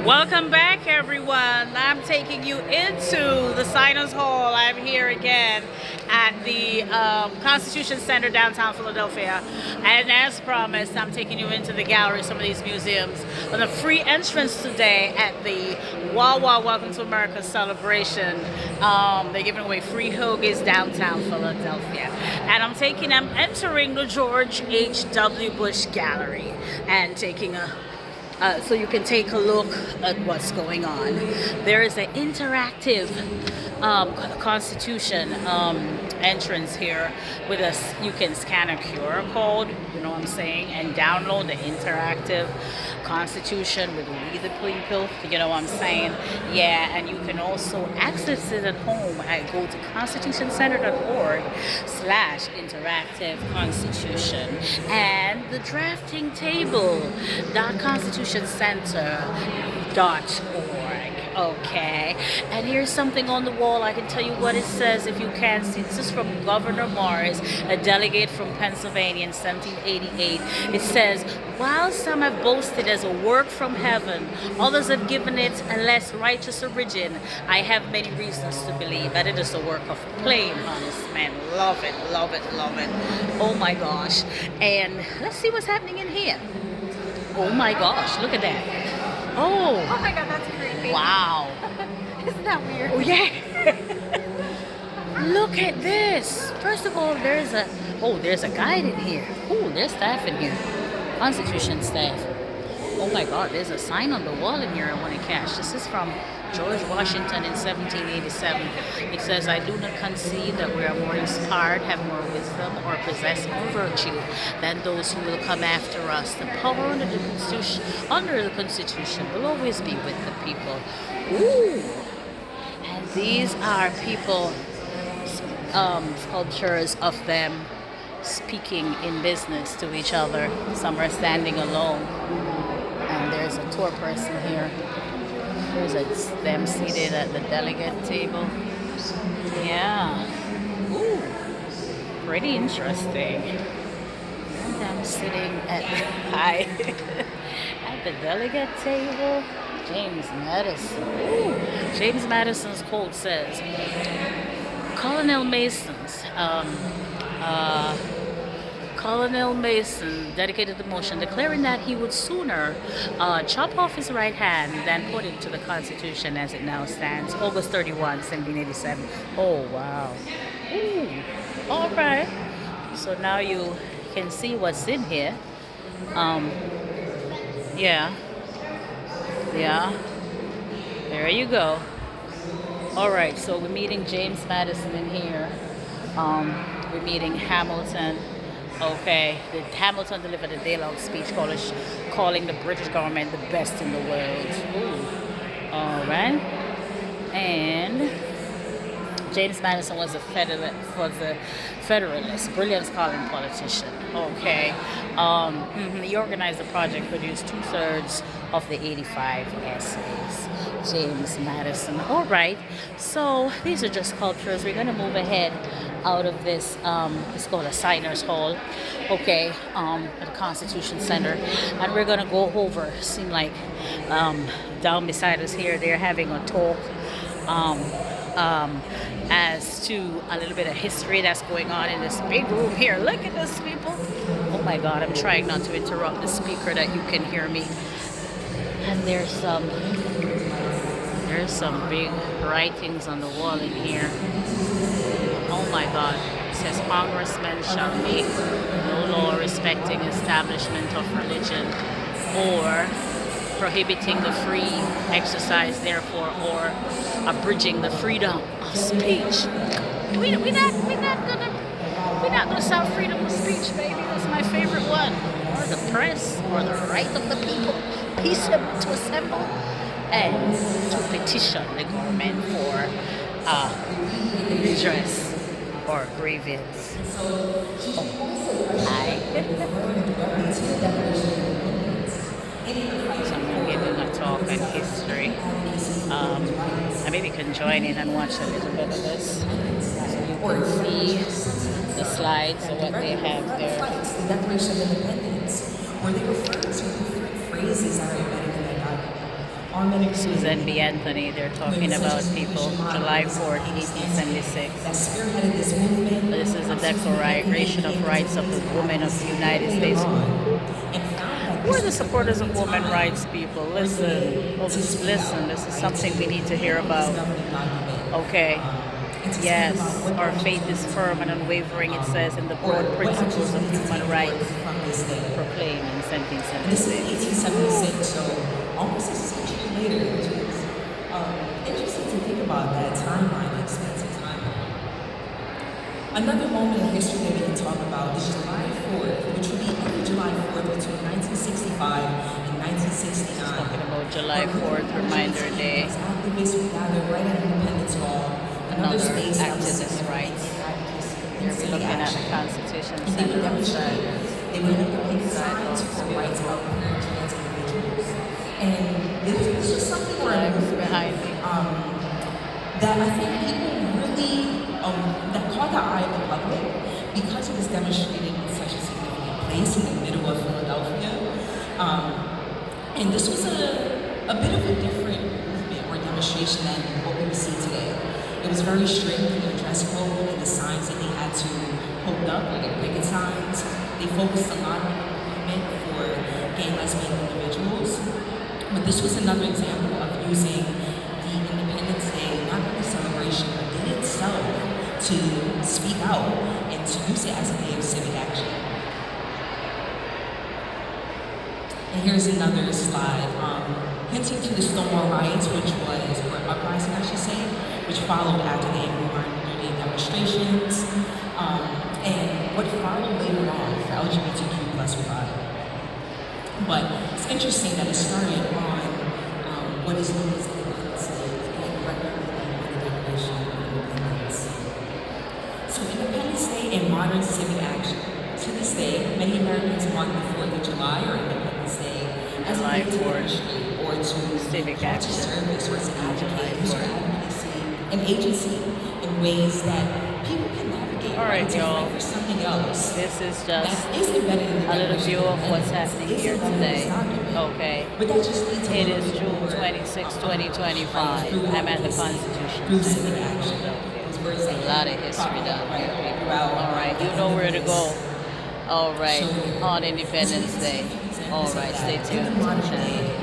Welcome back, everyone. I'm taking you into the Signers Hall. I'm here again at the Constitution Center, downtown Philadelphia. And as promised, I'm taking you into the gallery, some of these museums, on a free entrance today at the Wawa Welcome to America celebration. They're giving away free hoagies downtown Philadelphia. And I'm entering the George H.W. Bush Gallery and taking so you can take a look at what's going on. There is an interactive Constitution entrance here with you can scan a QR code, you know what I'm saying, and download the interactive Constitution with We the People, you know what I'm saying? Yeah, and you can also access it at home. Go to constitutioncenter.org/interactive constitution and the drafting table.constitutioncenter.org. Okay, and here's something on the wall. I can tell you what it says if you can see. This is from Governor Morris, a delegate from Pennsylvania in 1788. It says, while some have boasted as a work from heaven, others have given it a less righteous origin, I have many reasons to believe that it is a work of plain honest men. Love it, love it, love it. Oh my gosh. And let's see what's happening in here. Oh my gosh, look at that. Oh my god, that's creepy. Wow. Isn't that weird? Oh yeah. Look at this. First of all, there's a guide in here. Oh, there's staff in here. Constitution staff. Oh my god, there's a sign on the wall in here I want to catch. This is from George Washington in 1787. It says, I do not conceive that we are more inspired, have more wisdom, or possess more virtue than those who will come after us. The power under the Constitution will always be with the people. Ooh! And these are people, sculptures of them speaking in business to each other. Some are standing alone. And there's a tour person here. There's them seated at the delegate table. Yeah. Ooh. Pretty interesting. And them sitting at at the delegate table. James Madison. Ooh. James Madison's quote says, Colonel Mason dedicated the motion declaring that he would sooner chop off his right hand than put it to the Constitution as it now stands. August 31, 1787. Oh, wow. Ooh. All right. So now you can see what's in here. Yeah. Yeah. There you go. All right. So we're meeting James Madison in here. We're meeting Hamilton. Okay, Hamilton delivered a day-long speech calling the British government the best in the world. Ooh. All right. And James Madison was a Federalist, brilliant scholar and politician. Okay. He organized the project, produced 2/3 of the 85 essays. James Madison. All right. So these are just sculptures. We're going to move ahead out of this. It's called a Signers Hall. Okay. At the Constitution Center, and we're going to go over. Seem like down beside us here, they're having a talk. As to a little bit of history that's going on in this big room here. Look at this, people. Oh my God, I'm trying not to interrupt the speaker that you can hear me. And there's some big writings on the wall in here. Oh my God. It says, Congressmen shall make no law respecting establishment of religion or prohibiting the free exercise, therefore, or abridging the freedom of speech. We're not gonna stop freedom of speech, baby. That's my favorite one. Or the press, or the right of the people, peaceably to assemble and to petition the government for redress or grievance. Hi. So I'm giving a talk on history. I maybe can join in and watch a little bit of this. So you can see the slides of what they have there. The Declaration of Independence, where they refer to different phrases that are embedded in the document. Susan B. Anthony. They're talking about people. July 4th, 1876. This is the Declaration of Rights of the Women of the United States. Who are the supporters of women's rights, people? Listen. Oh, just listen. This is something we need to hear about. Okay. Yes, our faith is firm and unwavering, it says, in the broad principles of human rights proclaimed in 1776. 1876, so almost a century later, which is interesting to think about that timeline, the expansive timeline. Another moment in history that we can talk about is July 4th, which will be every July 4th between 1965 and 1969. Talking about July 4th, Reminder Day. Activists would gather right at Independence Hall. Another activist rights. Here we're looking at the Constitution Center outside. They would have to make signs for rights of trans individuals. And this is just something Behind me. that I think people really, that caught the eye of the public because it was demonstrated in such a significant place in the middle of Philadelphia. And this was a bit of a different movement or demonstration than what we see today. It was very strict in their dress code and the signs that they had to hold up, like picket signs. They focused a lot on movement for gay and lesbian individuals. But this was another example of using the Independence Day, not only celebration, but in itself, to speak out and to use it as a day of civic action. And here's another slide, hinting to the Stonewall riots, or uprising, I should say, which followed after the April Martin Luther Day demonstrations, and what followed later on for LGBTQ plus pride. But it's interesting that it started on what is known as Independence Day, again, recognizing the Declaration of Independence. So Independence Day and modern civic action. To this day, many Americans mark the 4th of July or Independence Day as a day to demonstrate or to civic action, service or to advocate for advocacy and agency in ways that people can navigate. All right, to y'all. fight for something else. This is just That is embedded in the a little view of what's happening It's here embedded in today. this document. Okay. But that just leads to It a is little bit June more, 26, 2025. through I'm at the advocacy, Constitution through Center civic in action. Philadelphia. Those words There's a that lot of keep history popping down up, here, right, people. throughout, All right, you the know where to end of go. this. All right, So, on Independence Day. All right, stay tuned in to the the modern channel. day,